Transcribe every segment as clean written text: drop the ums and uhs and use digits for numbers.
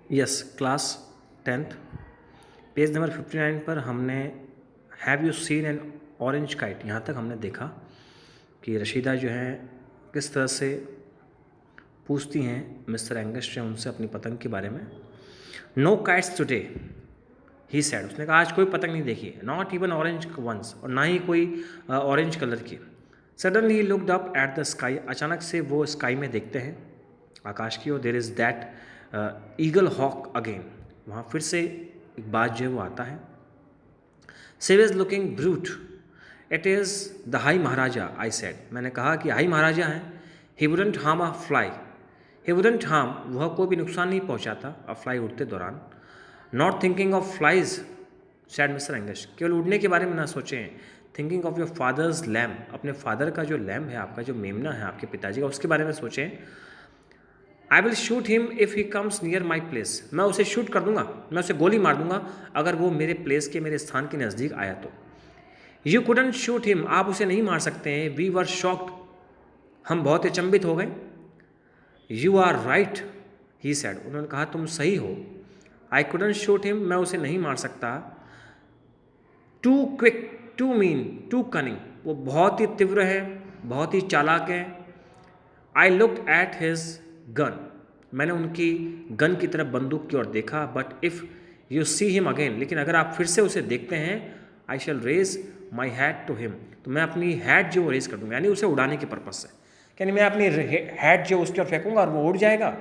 Yes, class 10th page number 59 पर हमने have you seen an orange kite, यहाँ तक हमने देखा कि रशीदा जो है किस तरह से पूछती हैं मिस्टर एंगस से उनसे अपनी पतंग के बारे में। No kites today he said, उसने कहा आज कोई पतंग नहीं देखी, नॉट इवन ऑरेंज वंस, और ना ही कोई ऑरेंज कलर की। Suddenly he looked up at the sky, अचानक से वो स्काई में देखते हैं आकाश की, और there is that eagle hawk again, वहाँ फिर से एक बात जो है वो आता है। She is looking brute, it is the high Maharaja I said, मैंने कहा कि हाई महाराजा हैं। He wouldn't harm a fly, he wouldn't harm, वह कोई भी नुकसान नहीं पहुंचाता अ फ्लाई उड़ते दौरान। Not thinking of flies sad mister Angus, केवल उड़ने के बारे में ना सोचें, thinking of your fathers lamp, अपने फादर का जो लैम्प है, आपका जो मेमना है आपके पिताजी का, उसके बारे में सोचें। I will shoot him if he comes near my place, मैं उसे शूट कर दूंगा, मैं उसे गोली मार दूंगा अगर वो मेरे प्लेस के, मेरे स्थान के नज़दीक आया तो। यू कुडंट शूट हिम, आप उसे नहीं मार सकते हैं। वी वर शॉक्ड, हम बहुत अचंभित हो गए। You are right he said, उन्होंने कहा तुम सही हो। आई कुडंट शूट हिम, मैं उसे नहीं मार सकता। Too quick, too mean, too cunning, वो बहुत ही तीव्र है, बहुत ही चालाक है। I looked at his gun, मैंने उनकी गन की तरफ, बंदूक की ओर देखा। But if you see him again, लेकिन अगर आप फिर से उसे देखते हैं, I shall raise my hat to him, तो मैं अपनी हैट जो रेज कर दूंगा, यानी उसे उड़ाने के पर्पज से, यानी मैं अपनी हैट जो उसकी ओर फेंकूंगा और वो उड़ जाएगा,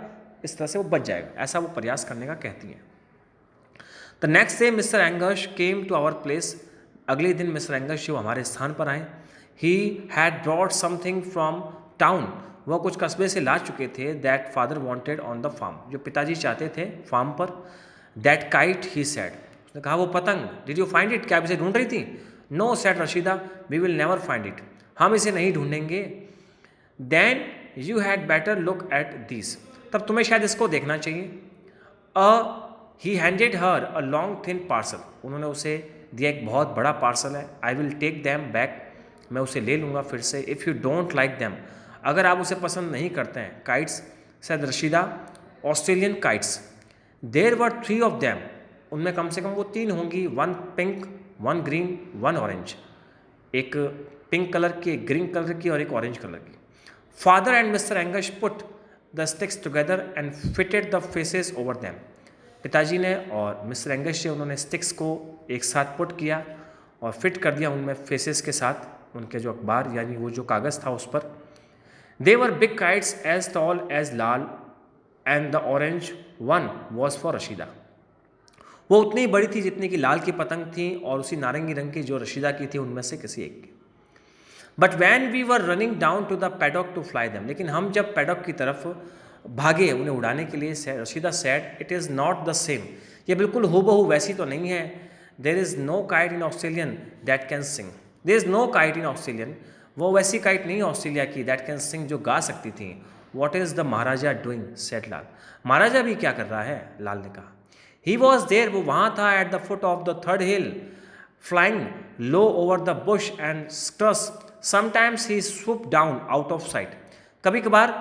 इस तरह से वो बच जाएगा, ऐसा वो प्रयास करने का कहती हैं। The next day mister Angers came to our place, अगले दिन मिस्टर एंगर्स जो हमारे स्थान पर आए। He had brought something from town, वह कुछ कस्बे से ला चुके थे। That father wanted on the farm, जो पिताजी चाहते थे फार्म पर। दैट काइट ही सैड, उसने कहा वो पतंग। डिड यू फाइंड इट, क्या आप इसे ढूंढ रही थी? No said Rashida, we will never find it, हम इसे नहीं ढूंढेंगे। Then you had better look at this, तब तुम्हें शायद इसको देखना चाहिए। A he handed her a long thin parcel, उन्होंने उसे दिया एक बहुत बड़ा पार्सल है। I will take them back, मैं उसे ले लूँगा फिर से। If you don't like them, अगर आप उसे पसंद नहीं करते हैं। Kites Syed Rashida, Australian kites. There were 3 of them, उनमें कम से कम वो 3 होंगी। 1 पिंक, 1 ग्रीन, 1 ऑरेंज, एक पिंक कलर की, एक ग्रीन कलर की और एक ऑरेंज कलर की। Father and mister Angus put the sticks together and fitted the faces over them, पिताजी ने और मिस्टर एंगस से उन्होंने स्टिक्स को एक साथ पुट किया और फिट कर दिया उनमें फेसेस के साथ, उनके जो अखबार यानी वो जो कागज़ था उस पर। They were big kites as tall as Lal and the orange one was for Rashida, वो उतनी बड़ी थी जितनी कि लाल की पतंग थी और उसी नारंगी रंग की जो रशीदा की थी उनमें से किसी एक की। But when we were running down to the paddock to fly them, लेकिन हम जब पैडॉक की तरफ भागे उन्हें उड़ाने के लिए, Rashida said it is not the same, ये बिल्कुल हूबहू वैसी तो नहीं है। There is no kite in Australian that can sing, there is no kite in Australian, वो वैसी काइट नहीं ऑस्ट्रेलिया की, दैट कैन सिंग, जो गा सकती थी। What is the Maharaja doing said Lal, Maharaja भी क्या कर रहा है, लाल ने कहा। ही वॉज देयर, वो वहाँ था। At the foot of the third hill, flying low over the bush and trees, sometimes he swoop down out of sight, कभी कभार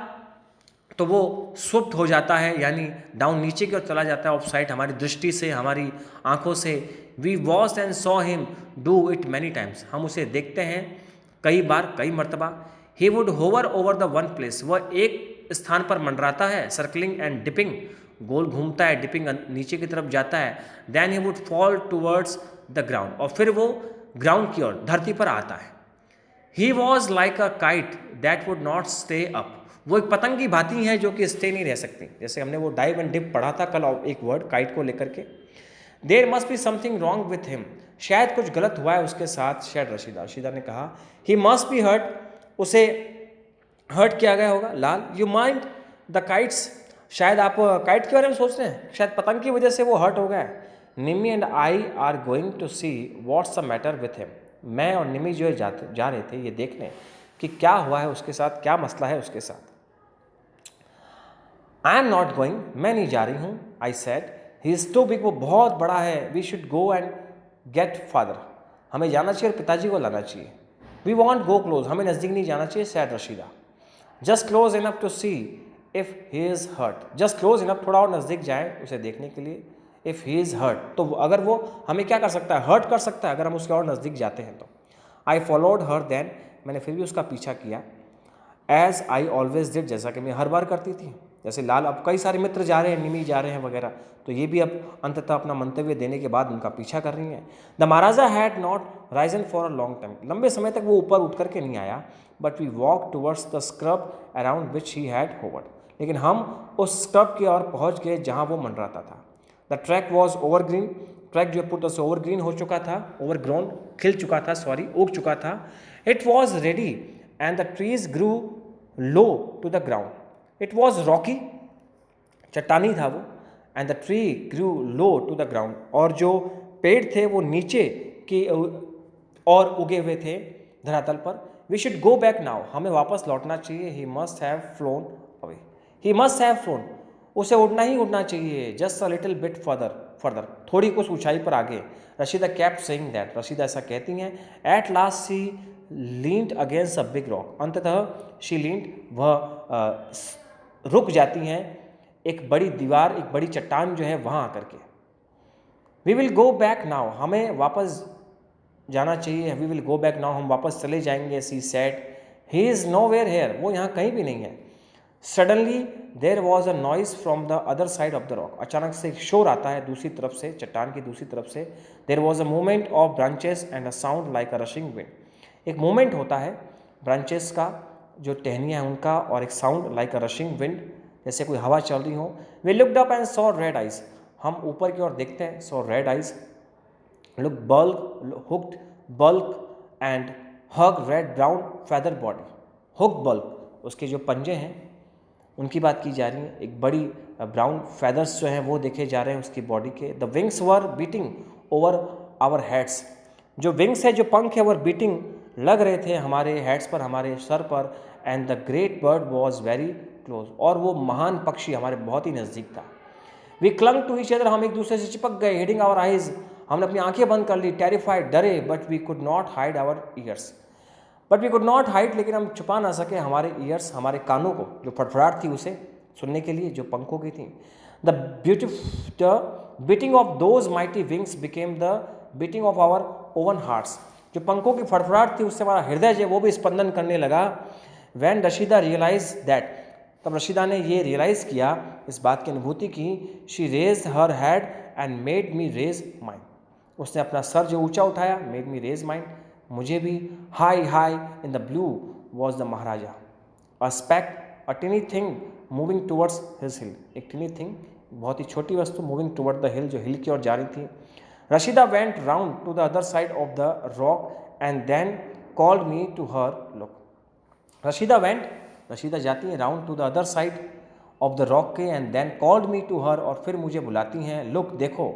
तो वो स्वुप्ट हो जाता है, यानी डाउन नीचे की ओर चला जाता है ऑफ साइट, हमारी दृष्टि से, हमारी आंखों से। We watch and saw him do it many times, हम उसे देखते हैं कई बार, कई मरतबा। He would hover over the one place, वह एक स्थान पर मंडराता है। सर्कलिंग एंड डिपिंग, गोल घूमता है, डिपिंग नीचे की तरफ जाता है। Then he would fall towards the ground, और फिर वो ग्राउंड की ओर, धरती पर आता है। He was like a kite that would not stay up, वो एक पतंग की भांति है जो कि स्टे नहीं रह सकती, जैसे हमने वो डाइव एंड डिप पढ़ा था कल एक वर्ड काइट को लेकर के। There must be something wrong with him, शायद कुछ गलत हुआ है उसके साथ। शायद रशीदा ने कहा। ही मस्ट बी हर्ट, उसे हर्ट किया गया होगा। लाल, यू माइंड द काइट्स, शायद आप काइट के बारे में सोच रहे हैं, शायद पतंग की वजह से वो हर्ट हो गया है। Nimi and I are going to see what's the matter with him, मैं और निमी जो है जा रहे थे ये देखने कि क्या हुआ है उसके साथ, क्या मसला है उसके साथ। आई एम नॉट गोइंग, मैं नहीं जा रही हूँ। I said he is too big, वो बहुत बड़ा है। We should go and get father, हमें जाना चाहिए और पिताजी को लाना चाहिए। वी वॉन्ट गो क्लोज, हमें नज़दीक नहीं जाना चाहिए। Said Rashida, just close enough to see if he is hurt, just close enough, थोड़ा और नज़दीक जाएं उसे देखने के लिए। इफ़ ही इज़ हर्ट, तो अगर वो हमें क्या कर सकता है, हर्ट कर सकता है अगर हम उसके और नज़दीक जाते हैं तो। आई फॉलोड हर देन, मैंने फिर भी उसका पीछा किया। एज आई ऑलवेज डिड, जैसा कि मैं हर बार करती थी। जैसे लाल, अब कई सारे मित्र जा रहे हैं, निमी जा रहे हैं वगैरह, तो ये भी अब अंततः अपना मंतव्य देने के बाद उनका पीछा कर रही हैं। The Maharaja had not risen for a long time, लंबे समय तक वो ऊपर उठ करके नहीं आया। But we walk towards the scrub around which he had hovered, लेकिन हम उस स्क्रब की ओर पहुँच गए जहाँ वो मंडराता था। द ट्रैक वॉज ओवरग्रीन, ट्रैक जो पूरा से ओवरग्रीन हो चुका था, ओवरग्रोन, खिल चुका था, सॉरी उग चुका था। It was ready and the trees grew low to the ground. It was rocky, चट्टानी था वो, and the tree grew low to the ground, और जो पेड़ थे वो नीचे की और उगे हुए थे धरातल पर। We should go back now, हमें वापस लौटना चाहिए। He must have flown away, he must have flown, उसे उड़ना ही उड़ना चाहिए। Just a little bit further, further, थोड़ी कुछ ऊंचाई पर आगे। Rashida kept saying that, Rashida ऐसा कहती हैं। At last she leaned against a big rock, अंततः शी लीन्ड, वह रुक जाती हैं एक बड़ी दीवार, एक बड़ी चट्टान जो है वहाँ आकर के। We will go back now, हमें वापस जाना चाहिए। We will go back now, हम वापस चले जाएंगे। She said, he is nowhere here, वो यहाँ कहीं भी नहीं है। Suddenly there was a noise from the other side of the rock, अचानक से एक शोर आता है दूसरी तरफ से, चट्टान की दूसरी तरफ से। देर was a movement of branches and a sound like a rushing wind, एक मूवमेंट होता है ब्रांचेस का, जो टहनियाँ हैं उनका, और एक sound like a rushing wind, जैसे कोई हवा चल रही हो। We looked up and saw red eyes, हम ऊपर की ओर देखते हैं, saw red eyes, hook beak, hooked beak and huge red brown feather body. Hook beak, उसके जो पंजे हैं उनकी बात की जा रही है। एक बड़ी ब्राउन फेदर्स जो हैं वो देखे जा रहे हैं उसकी बॉडी के। The wings were beating over our heads, जो विंग्स है, जो पंख है, वो बीटिंग लग रहे थे हमारे हेड्स पर, हमारे सर पर। And the great bird was very close, और वो महान पक्षी हमारे बहुत ही नज़दीक था। We clung to each other, हम एक दूसरे से चिपक गए। हिडिंग आवर आइज, हमने अपनी आंखें बंद कर ली। टेरिफाइड, डरे। But we could not hide our ears, but we could not hide, लेकिन हम छुपा ना सके हमारे ईयर्स, हमारे कानों को, जो फड़फड़ाहट थी उसे सुनने के लिए, जो पंखों की थी। The beating of those mighty wings became the beating of our own hearts, जो पंखों की फड़फड़ाहट थी उससे हमारा हृदय जो वो भी स्पंदन करने लगा। वैन रशीदा रियलाइज दैट, तब रशीदा ने ये रियलाइज़ किया, इस बात की अनुभूति की। She raise her head and made me raise mine, उसने अपना सर जो ऊंचा उठाया, मेड मी रेज माइंड, मुझे भी। High high in the blue was the Maharaja, a speck, a tiny thing moving towards his hill, एक टिनी थिंग, बहुत ही छोटी वस्तु, मूविंग टूवर्ड द हिल, जो हिल की ओर जा रही थी। Rashida went round to the other side of the rock and then called me to her look, Rashida went, Rashida जाती हैं round to the other side of the rock के, and then called me to her, और फिर मुझे बुलाती हैं, look, देखो।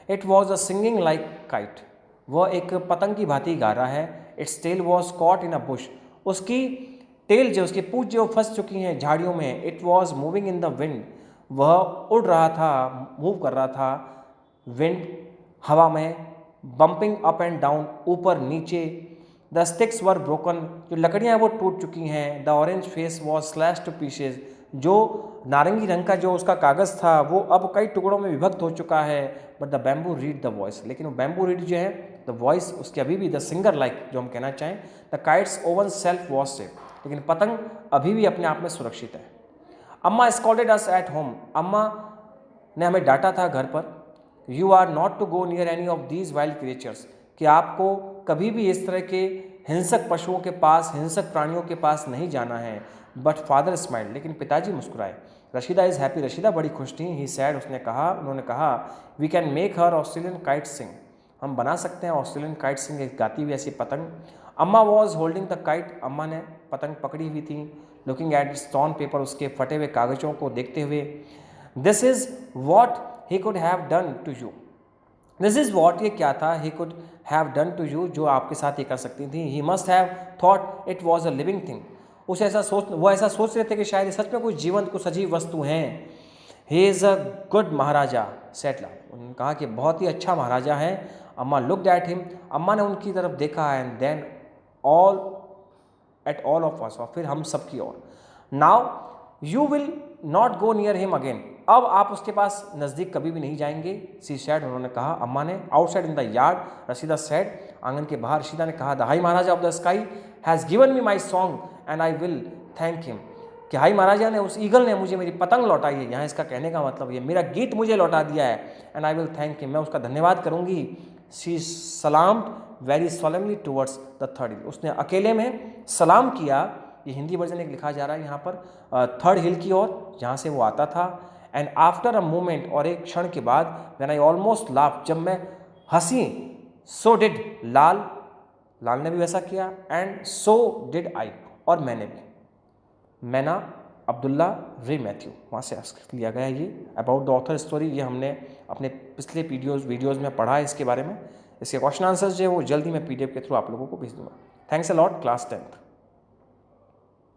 It was a singing like kite, वह एक पतंग की भांति गा रहा है। Its tail was caught in a bush, उसकी टेल जो, उसकी पूंछ जो फंस चुकी हैं झाड़ियों में। It was moving in the wind, वह उड़ रहा था, मूव कर रहा था विंड, हवा में। बम्पिंग अप एंड डाउन, ऊपर नीचे। द स्टिक्स वर ब्रोकन, जो लकड़ियाँ वो टूट चुकी हैं। The orange face was slash to pieces, जो नारंगी रंग का जो उसका कागज़ था वो अब कई टुकड़ों में विभक्त हो चुका है। But the bamboo read the voice, लेकिन वो बैम्बू रीड जो है, द वॉइस उसकी अभी भी, द सिंगर लाइक जो हम कहना चाहें। The kites oven self was safe, लेकिन पतंग अभी भी अपने आप में सुरक्षित है। अम्मा स्कॉल्डेड अस एट होम, अम्मा ने हमें डांटा था घर पर। You are not to go near any of these wild creatures, कि आपको कभी भी इस तरह के हिंसक पशुओं के पास, हिंसक प्राणियों के पास नहीं जाना है। बट फादर स्माइल्ड, लेकिन पिताजी मुस्कुराए। रशीदा इज़ हैप्पी, रशीदा बड़ी खुश थी। ही सैड, उसने कहा, उन्होंने कहा, we can make her Australian kite sing, हम बना सकते हैं ऑस्ट्रेलियन काइट सिंग, एक गाती हुई ऐसी पतंग। अम्मा वॉज होल्डिंग द काइट, अम्मा ने पतंग पकड़ी हुई थी। Looking at its torn paper, उसके फटे हुए कागज़ों को देखते हुए। This is what he could have done to you, this is what, ये क्या था, he could have done to you, जो आपके साथ ये कर सकती थी। He must have thought it was a living thing, उसे ऐसा सोच, वो ऐसा सोच रहे थे कि शायद सच में कोई जीवंत, कुछ सजीव वस्तु हैं। He is a good Maharaja set loud, उन्होंने कहा कि बहुत ही अच्छा महाराजा है। अम्मा लुक्ड एट हिम, अम्मा ने उनकी तरफ देखा। And then all at all of us, और फिर हम सब की ओर। Now you will not go near him again, अब आप उसके पास नज़दीक कभी भी नहीं जाएंगे। सी सैड, उन्होंने कहा, अम्मा ने। Outside in the yard, Rashida sad, आंगन के बाहर रशीदा ने कहा, the high Maharaja of the sky has given me my song and I will thank him, कि हाई महाराजा ने, उस ईगल ने मुझे मेरी पतंग लौटाई है। यहाँ इसका कहने का मतलब ये मेरा गीत मुझे लौटा दिया है, and I will thank him, मैं उसका धन्यवाद करूँगी। She salaamed very solemnly towards the third hill, उसने अकेले में सलाम किया, ये हिंदी वर्जन एक लिखा जा रहा है यहाँ पर, थर्ड हिल की ओर जहाँ से वो आता था। एंड आफ्टर अ मोमेंट, और एक क्षण के बाद, व्हेन आई ऑलमोस्ट लाफ, जब मैं हंसी, सो डिड लाल, लाल ने भी वैसा किया, एंड सो डिड आई, और मैंने भी। मैना अब्दुल्ला रे मैथ्यू, वहाँ से लिया गया ये अबाउट द ऑथर स्टोरी। ये हमने अपने पिछले वीडियोज़ में पढ़ा है इसके बारे में। इसके क्वेश्चन आंसर्स जो है वो जल्दी मैं PDF के थ्रू आप लोगों को भेज दूँगा। Thanks a lot, class 10th।